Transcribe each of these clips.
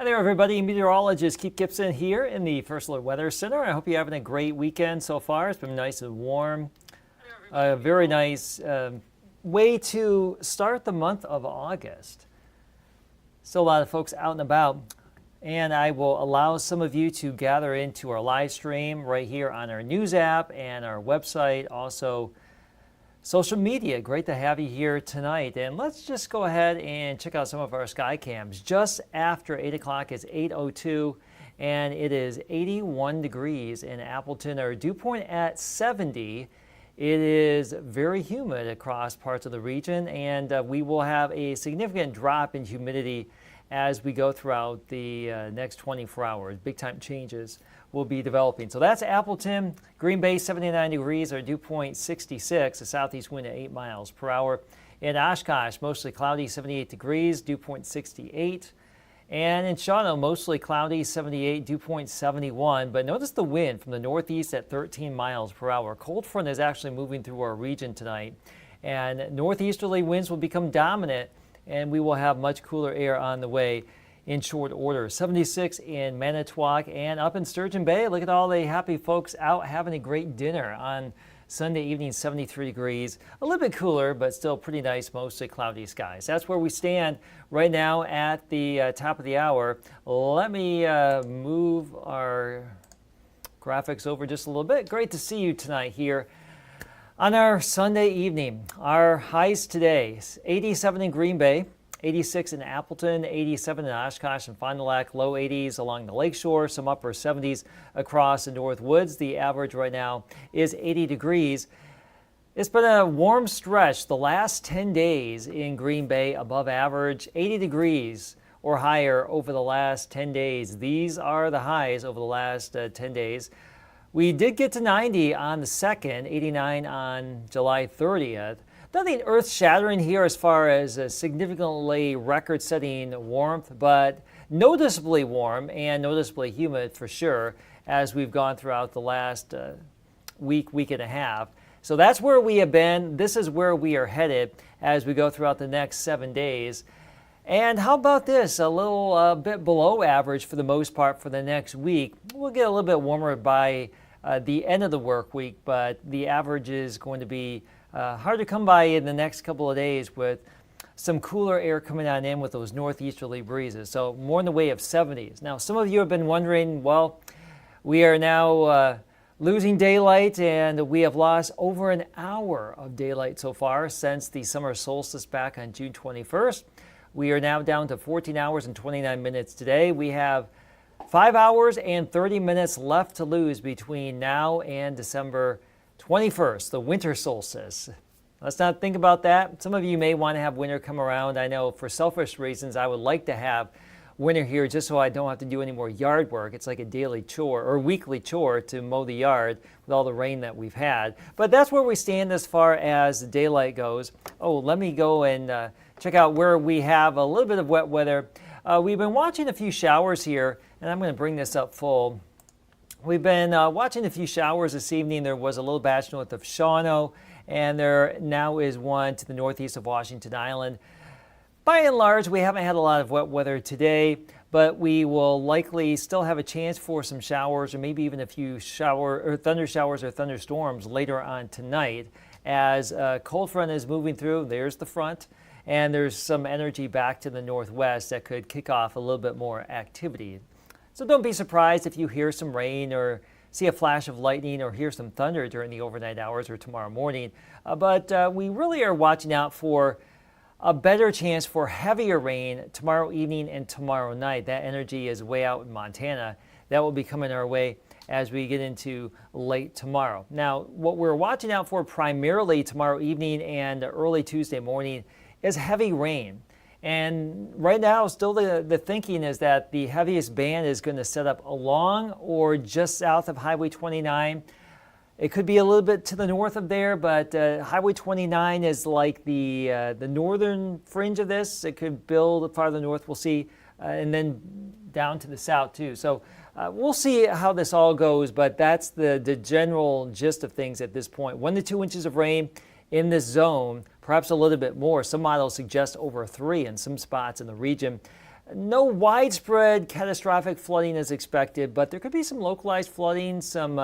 Hi there, everybody. Meteorologist Keith Gibson here in the First Alert Weather Center. I hope you're having a great weekend so far. It's been nice and warm. A very nice way to start the month of August. Still a lot of folks out and about. And I will allow some of you to gather into our live stream right here on our news app and our website. Also, social media. Great to have you here tonight. And let's just go ahead and check out some of our sky cams. Just after 8 o'clock, it's 8:02, and it is 81 degrees in Appleton. Our dew point at 70. It is very humid across parts of the region, and we will have a significant drop in humidity as we go throughout the next 24 hours. Big time changes will be developing. So that's Appleton. Green Bay, 79 degrees, our dew point 66, a southeast wind at 8 miles per hour. In Oshkosh, mostly cloudy, 78 degrees, dew point 68. And in Shawano, mostly cloudy, 78, dew point 71. But notice the wind from the northeast at 13 miles per hour. Cold front is actually moving through our region tonight. And northeasterly winds will become dominant, and we will have much cooler air on the way in short order. 76 in Manitowoc, and up in Sturgeon Bay, look at all the happy folks out having a great dinner on Sunday evening, 73 degrees. A little bit cooler, but still pretty nice, mostly cloudy skies. That's where we stand right now at the top of the hour. Let me move our graphics over just a little bit. Great to see you tonight here on our Sunday evening. Our highs today, 87 in Green Bay, 86 in Appleton, 87 in Oshkosh and Fond du Lac, low 80s along the lakeshore, some upper 70s across the North Woods. The average right now is 80 degrees. It's been a warm stretch the last 10 days in Green Bay, above average, 80 degrees or higher over the last 10 days. These are the highs over the last 10 days. We did get to 90 on the 2nd, 89 on July 30th. Nothing earth-shattering here as far as significantly record-setting warmth, but noticeably warm and noticeably humid for sure as we've gone throughout the last week and a half. So that's where we have been. This is where we are headed as we go throughout the next 7 days. And how about this? A little bit below average for the most part for the next week. We'll get a little bit warmer by the end of the work week, but the average is going to be hard to come by in the next couple of days with some cooler air coming on in with those northeasterly breezes. So more in the way of 70s. Now, some of you have been wondering, well, we are now losing daylight, and we have lost over an hour of daylight so far since the summer solstice back on June 21st. We are now down to 14 hours and 29 minutes today. We have 5 hours and 30 minutes left to lose between now and December 21st, the winter solstice. Let's not think about that. Some of you may want to have winter come around. I know for selfish reasons, I would like to have winter here just so I don't have to do any more yard work. It's like a daily chore or weekly chore to mow the yard with all the rain that we've had. But that's where we stand as far as daylight goes. Oh, let me go and check out where we have a little bit of wet weather. We've been watching a few showers here, and I'm going to bring this up full. We've been watching a few showers this evening. There was a little batch north of Shawano, and there now is one to the northeast of Washington Island. By and large, we haven't had a lot of wet weather today, but we will likely still have a chance for some showers or maybe even a few thunder showers or thunderstorms later on tonight as a cold front is moving through. There's the front, and there's some energy back to the northwest that could kick off a little bit more activity. So don't be surprised if you hear some rain or see a flash of lightning or hear some thunder during the overnight hours or tomorrow morning. But we really are watching out for a better chance for heavier rain tomorrow evening and tomorrow night. That energy is way out in Montana. That will be coming our way as we get into late tomorrow. Now, what we're watching out for primarily tomorrow evening and early Tuesday morning is heavy rain. And right now, still the thinking is that the heaviest band is going to set up along or just south of Highway 29. It could be a little bit to the north of there, but Highway 29 is like the northern fringe of this. It could build farther north, we'll see, and then down to the south too. So we'll see how this all goes, but that's the general gist of things at this point. 1 to 2 inches of rain in this zone, perhaps a little bit more. Some models suggest over 3 in some spots in the region. No widespread catastrophic flooding is expected, but there could be some localized flooding, some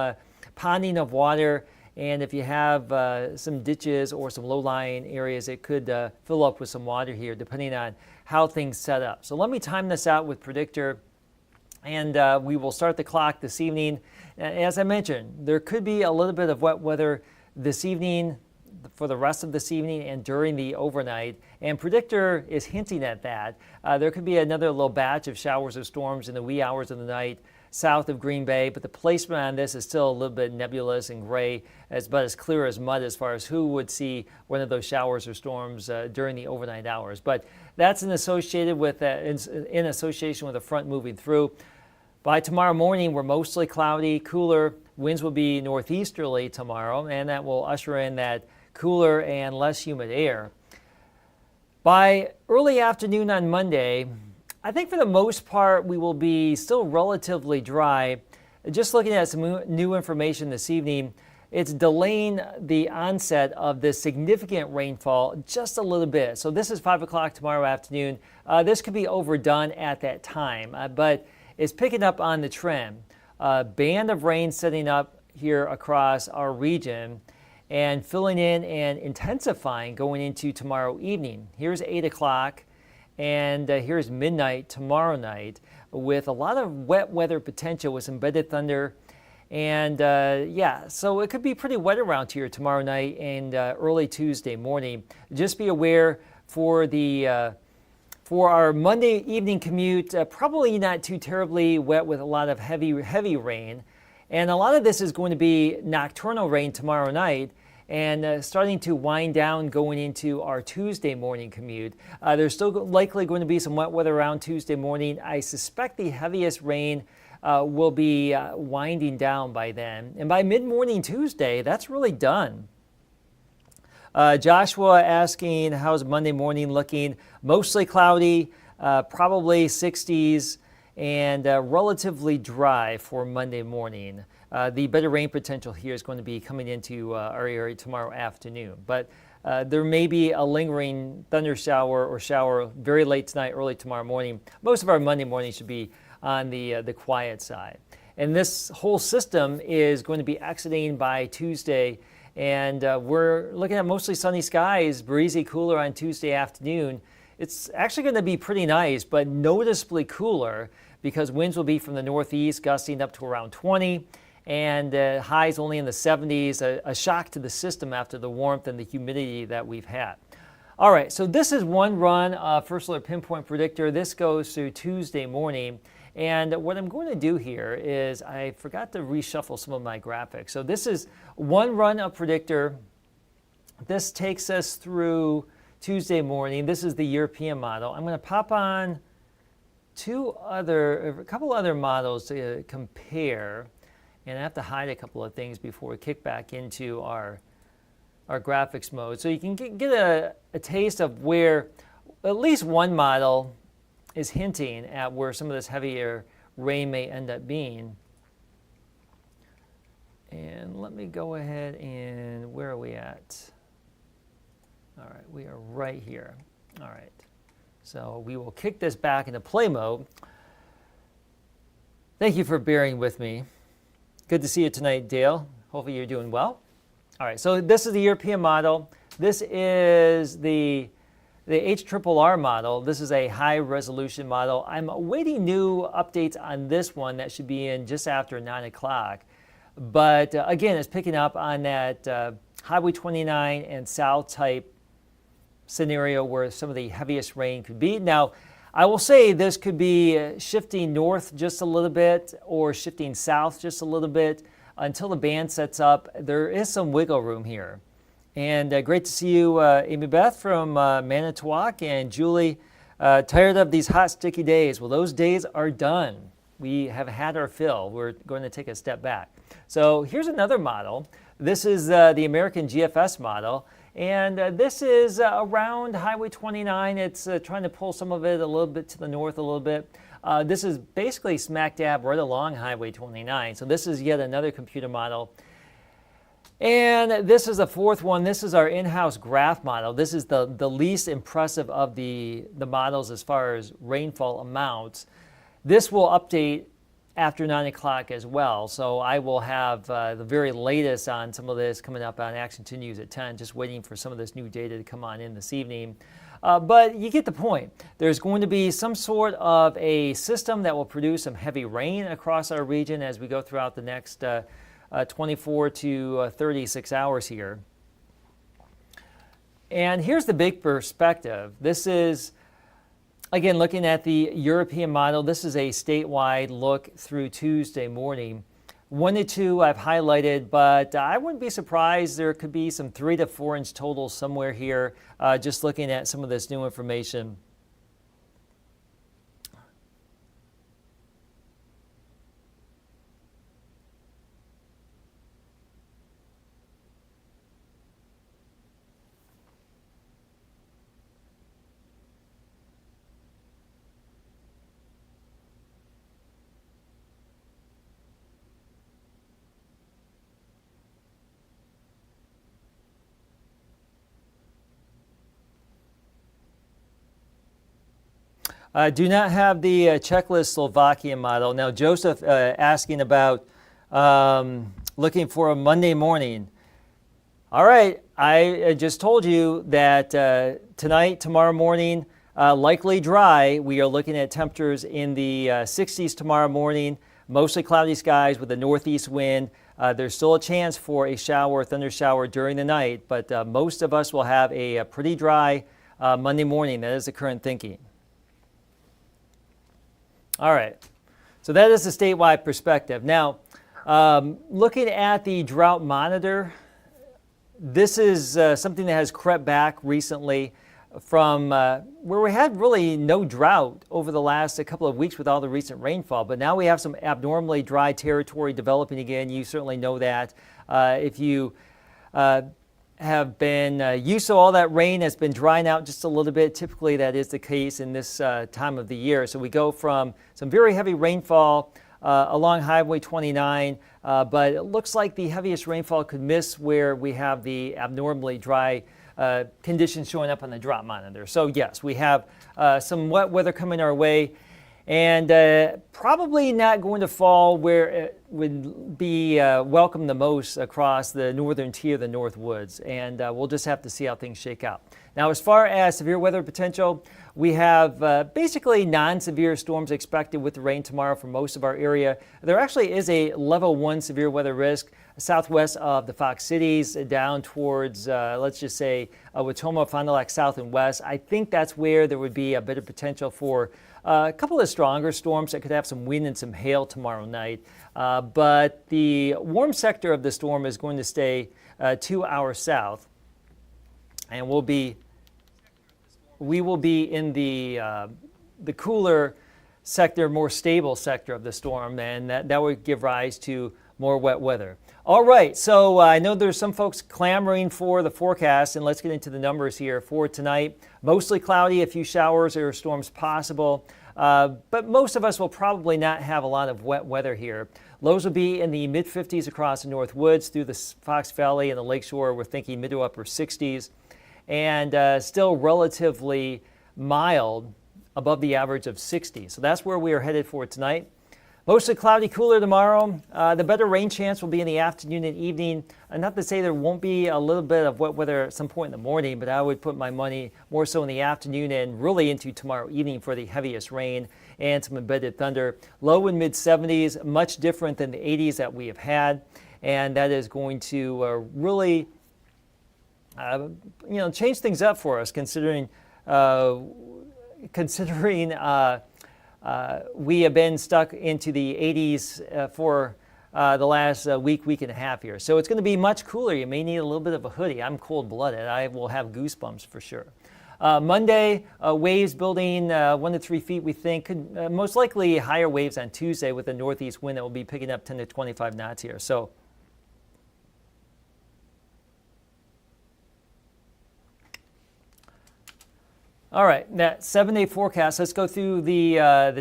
ponding of water, and if you have some ditches or some low-lying areas, it could fill up with some water here, depending on how things set up. So let me time this out with Predictor, and we will start the clock this evening. As I mentioned, there could be a little bit of wet weather this evening, for the rest of this evening and during the overnight, and Predictor is hinting at that. There could be another little batch of showers or storms in the wee hours of the night south of Green Bay, but the placement on this is still a little bit nebulous and gray, but as clear as mud as far as who would see one of those showers or storms during the overnight hours. But that's in association with a front moving through. By tomorrow morning, we're mostly cloudy, cooler. Winds will be northeasterly tomorrow, and that will usher in that cooler and less humid air. By early afternoon on Monday, I think for the most part we will be still relatively dry. Just looking at some new information this evening, it's delaying the onset of this significant rainfall just a little bit. So this is 5 o'clock tomorrow afternoon. This could be overdone at that time, but it's picking up on the trend. A band of rain setting up here across our region and filling in and intensifying going into tomorrow evening. Here's 8 o'clock, and here's midnight tomorrow night with a lot of wet weather potential with embedded thunder. And so it could be pretty wet around here tomorrow night and early Tuesday morning. Just be aware for our Monday evening commute, probably not too terribly wet with a lot of heavy rain. And a lot of this is going to be nocturnal rain tomorrow night and starting to wind down going into our Tuesday morning commute. There's still likely going to be some wet weather around Tuesday morning. I suspect the heaviest rain will be winding down by then. And by mid-morning Tuesday, that's really done. Joshua asking, how's Monday morning looking? Mostly cloudy, probably 60s, and relatively dry for Monday morning. The better rain potential here is going to be coming into our area tomorrow afternoon. But there may be a lingering thunder shower or shower very late tonight, early tomorrow morning. Most of our Monday morning should be on the quiet side. And this whole system is going to be exiting by Tuesday. And we're looking at mostly sunny skies, breezy, cooler on Tuesday afternoon. It's actually going to be pretty nice, but noticeably cooler because winds will be from the northeast, gusting up to around 20, and highs only in the 70s, a shock to the system after the warmth and the humidity that we've had. All right, so this is one run of First Alert Pinpoint Predictor. This goes through Tuesday morning. And what I'm going to do here is I forgot to reshuffle some of my graphics. So this is one run of Predictor. This takes us through Tuesday morning. This is the European model. I'm going to pop on a couple other models to compare. And I have to hide a couple of things before we kick back into our graphics mode. So you can get a taste of where at least one model is hinting at where some of this heavier rain may end up being. And let me go ahead and where are we at? All right, we are right here. All right, so we will kick this back into play mode. Thank you for bearing with me. Good to see you tonight, Dale. Hopefully you're doing well. All right, so this is the European model. This is the HRRR model. This is a high resolution model. I'm awaiting new updates on this one that should be in just after 9 o'clock. But again, it's picking up on that Highway 29 and south type scenario where some of the heaviest rain could be. Now, I will say this could be shifting north just a little bit or shifting south just a little bit until the band sets up. There is some wiggle room here. And great to see you, Amy Beth from Manitowoc, and Julie, tired of these hot, sticky days. Well, those days are done. We have had our fill. We're going to take a step back. So here's another model. This is the American GFS model, and this is around Highway 29. It's trying to pull some of it a little bit to the north a little bit. This is basically smack dab right along Highway 29. So this is yet another computer model. And this is the fourth one. This is our in-house graph model. This is the least impressive of the models as far as rainfall amounts. This will update after 9 o'clock as well. So I will have the very latest on some of this coming up on Action 2 News at 10, just waiting for some of this new data to come on in this evening. But you get the point. There's going to be some sort of a system that will produce some heavy rain across our region as we go throughout the next 24 to 36 hours here. And here's the big perspective. This is, again, looking at the European model. This is a statewide look through Tuesday morning. 1 to 2 I've highlighted, but I wouldn't be surprised there could be some 3 to 4 inch totals somewhere here, just looking at some of this new information. Do not have the checklist Slovakian model. Now, Joseph asking about looking for a Monday morning. All right, I just told you that tonight, tomorrow morning, likely dry. We are looking at temperatures in the 60s tomorrow morning, mostly cloudy skies with a northeast wind. There's still a chance for a shower, thunder shower during the night, but most of us will have a pretty dry Monday morning. That is the current thinking. All right, so that is the statewide perspective. Now, looking at the drought monitor, this is something that has crept back recently from where we had really no drought over the last couple of weeks with all the recent rainfall, but now we have some abnormally dry territory developing again. You certainly know that. If you have been used to all that rain has been drying out just a little bit. Typically that is the case in this time of the year. So we go from some very heavy rainfall along Highway 29, but it looks like the heaviest rainfall could miss where we have the abnormally dry conditions showing up on the drought monitor. So yes, we have some wet weather coming our way, and probably not going to fall where it would be welcome the most across the northern tier of the North Woods. And we'll just have to see how things shake out. Now, as far as severe weather potential, we have basically non-severe storms expected with the rain tomorrow for most of our area. There actually is a level 1 severe weather risk southwest of the Fox Cities down towards, let's just say, Watoma, Fond du Lac South and West. I think that's where there would be a bit of potential for a couple of stronger storms that could have some wind and some hail tomorrow night. But the warm sector of the storm is going to stay 2 hours south, and we will be in the cooler sector, more stable sector of the storm, and that would give rise to more wet weather. All right, so I know there's some folks clamoring for the forecast, and let's get into the numbers here for tonight. Mostly cloudy, a few showers or storms possible, but most of us will probably not have a lot of wet weather here. Lows will be in the mid-50s across the North Woods through the Fox Valley and the Lakeshore. We're thinking mid to upper 60s, and still relatively mild above the average of 60. So that's where we are headed for tonight. Mostly cloudy, cooler tomorrow. The better rain chance will be in the afternoon and evening. Not to say there won't be a little bit of wet weather at some point in the morning, but I would put my money more so in the afternoon and really into tomorrow evening for the heaviest rain and some embedded thunder. Low and mid 70s, much different than the 80s that we have had, and that is going to really change things up for us, considering we have been stuck into the 80s for the last week and a half here. So it's going to be much cooler. You may need a little bit of a hoodie. I'm cold-blooded. I will have goosebumps for sure. Monday, waves building 1 to 3 feet, we think. Could, most likely higher waves on Tuesday with a northeast wind that will be picking up 10 to 25 knots here. So all right, that 7-day forecast. Let's go through the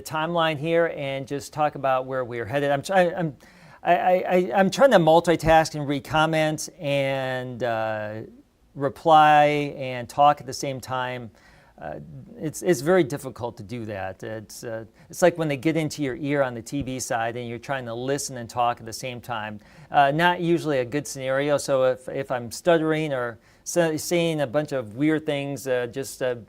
timeline here and just talk about where we're headed. I'm trying to multitask and read comments and reply and talk at the same time. It's very difficult to do that. It's like when they get into your ear on the TV side and you're trying to listen and talk at the same time. Not usually a good scenario. So if I'm stuttering or saying a bunch of weird things, you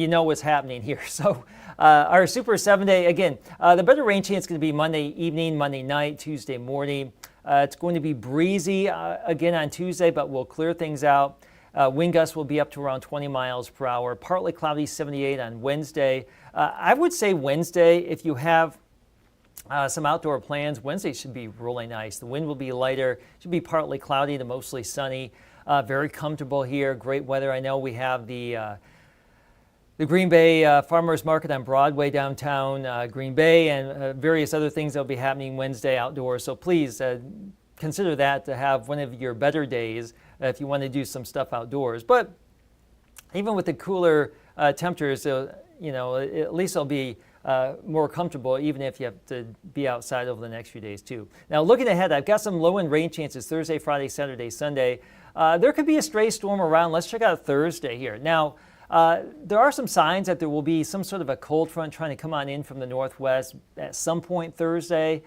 know what's happening here. So our Super 7-day, again, the better rain chance is going to be Monday evening, Monday night, Tuesday morning. It's going to be breezy again on Tuesday, but we'll clear things out. Wind gusts will be up to around 20 miles per hour. Partly cloudy, 78 on Wednesday. I would say Wednesday, if you have some outdoor plans, Wednesday should be really nice. The wind will be lighter. Should be partly cloudy to mostly sunny. Very comfortable here. Great weather. I know we have the Green Bay Farmers Market on Broadway downtown Green Bay and various other things that will be happening Wednesday outdoors. So please consider that to have one of your better days if you want to do some stuff outdoors. But even with the cooler temperatures, at least it'll be more comfortable even if you have to be outside over the next few days too. Now looking ahead, I've got some low-end rain chances Thursday, Friday, Saturday, Sunday. There could be a stray storm around. Let's check out Thursday here. Now, there are some signs that there will be some sort of a cold front trying to come on in from the northwest at some point Thursday.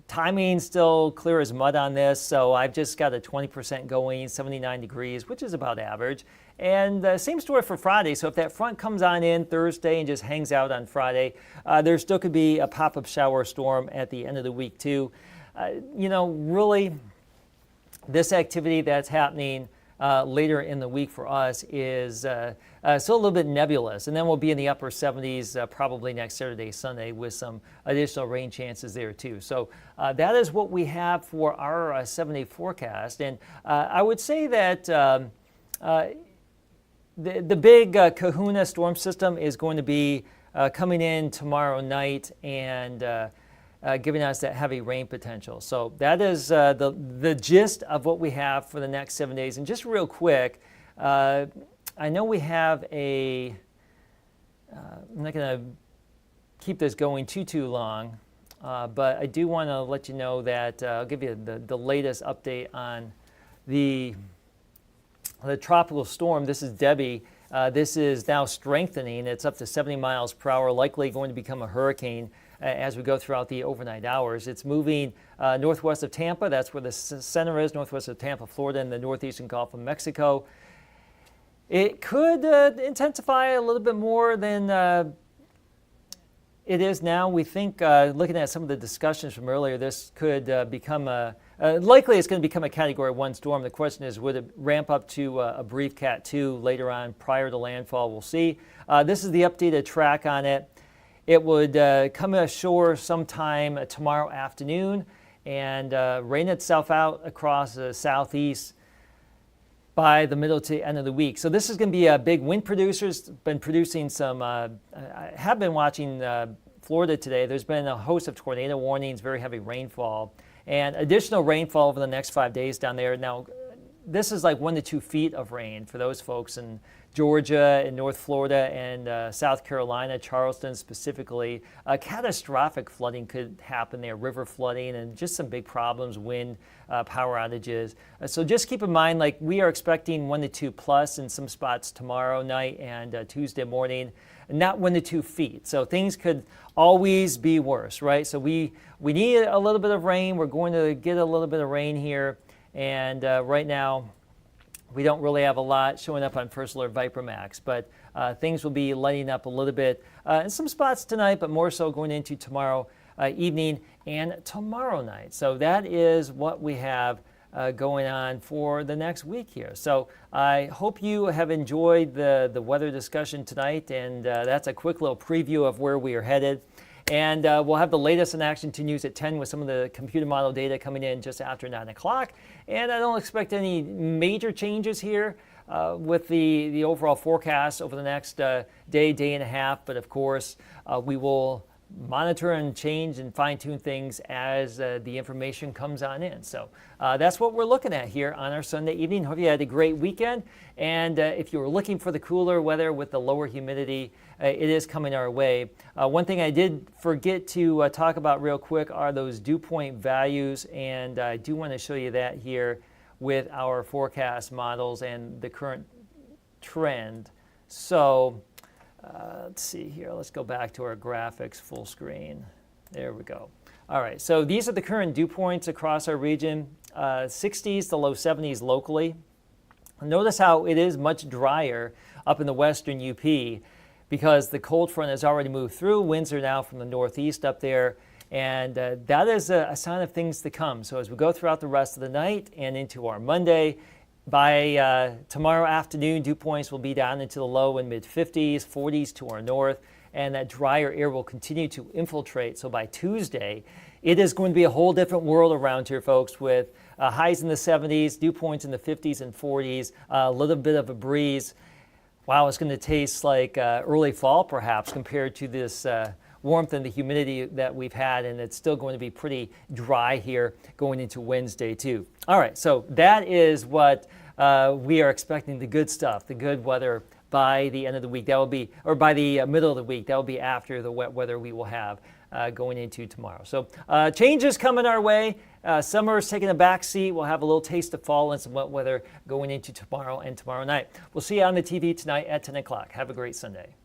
Timing still clear as mud on this, so I've just got a 20% going, 79 degrees, which is about average. And same story for Friday. So if that front comes on in Thursday and just hangs out on Friday, there still could be a pop-up shower storm at the end of the week too. Really, this activity that's happening later in the week for us is still a little bit nebulous. And then we'll be in the upper 70s probably next Saturday, Sunday with some additional rain chances there too. So that is what we have for our 7-day forecast. And I would say that the big kahuna storm system is going to be coming in tomorrow night and giving us that heavy rain potential. So that is the gist of what we have for the next 7 days. And just real quick, I know we have I'm not going to keep this going too long, but I do want to let you know that I'll give you the latest update on the tropical storm. This is Debbie. This is now strengthening. It's up to 70 miles per hour, likely going to become a hurricane as we go throughout the overnight hours. It's moving northwest of Tampa. That's where the center is, northwest of Tampa, Florida, and the northeastern Gulf of Mexico. It could intensify a little bit more than it is now. We think, looking at some of the discussions from earlier, this could become likely it's going to become a Category 1 storm. The question is, would it ramp up to a brief Cat 2 later on prior to landfall? We'll see. This is the updated track on it. It would come ashore sometime tomorrow afternoon and rain itself out across the southeast by the middle to end of the week. So this is going to be a big wind producer. It's been producing some, I have been watching Florida today. There's been a host of tornado warnings, very heavy rainfall, and additional rainfall over the next 5 days down there. Now, this is like 1 to 2 feet of rain for those folks in Georgia and North Florida and South Carolina, Charleston specifically. Catastrophic flooding could happen there, river flooding, and just some big problems, wind, power outages. So just keep in mind, like, we are expecting 1 to 2 plus in some spots tomorrow night and Tuesday morning, not 1 to 2 feet. So things could always be worse, right? So we need a little bit of rain. We're going to get a little bit of rain here. And right now, we don't really have a lot showing up on First Alert Viper Max, but things will be lighting up a little bit in some spots tonight, but more so going into tomorrow evening and tomorrow night. So that is what we have going on for the next week here. So I hope you have enjoyed the weather discussion tonight, and that's a quick little preview of where we are headed. And we'll have the latest in Action 2 News at 10 with some of the computer model data coming in just after 9 o'clock. And I don't expect any major changes here with the overall forecast over the next day and a half. But of course, we will monitor and change and fine-tune things as the information comes on in. So that's what we're looking at here on our Sunday evening. Hope you had a great weekend. And if you were looking for the cooler weather with the lower humidity, it is coming our way. One thing I did forget to talk about real quick are those dew point values. And I do want to show you that here with our forecast models and the current trend. So let's see here. Let's go back to our graphics full screen. There we go. All right, so these are the current dew points across our region. 60s to low 70s locally. Notice how it is much drier up in the western UP because the cold front has already moved through. Winds are now from the northeast up there, and that is a sign of things to come. So as we go throughout the rest of the night and into our Monday, by tomorrow afternoon, dew points will be down into the low and mid-50s, 40s to our north, and that drier air will continue to infiltrate. So by Tuesday, it is going to be a whole different world around here, folks, with highs in the 70s, dew points in the 50s and 40s, a little bit of a breeze. Wow, it's going to taste like early fall, perhaps, compared to this warmth and the humidity that we've had, and it's still going to be pretty dry here going into Wednesday too. All right, so that is what we are expecting, the good stuff, the good weather by the end of the week. That will be, or by the middle of the week, that will be after the wet weather we will have going into tomorrow. So changes coming our way. Summer is taking a back seat. We'll have a little taste of fall and some wet weather going into tomorrow and tomorrow night. We'll see you on the TV tonight at 10 o'clock. Have a great Sunday.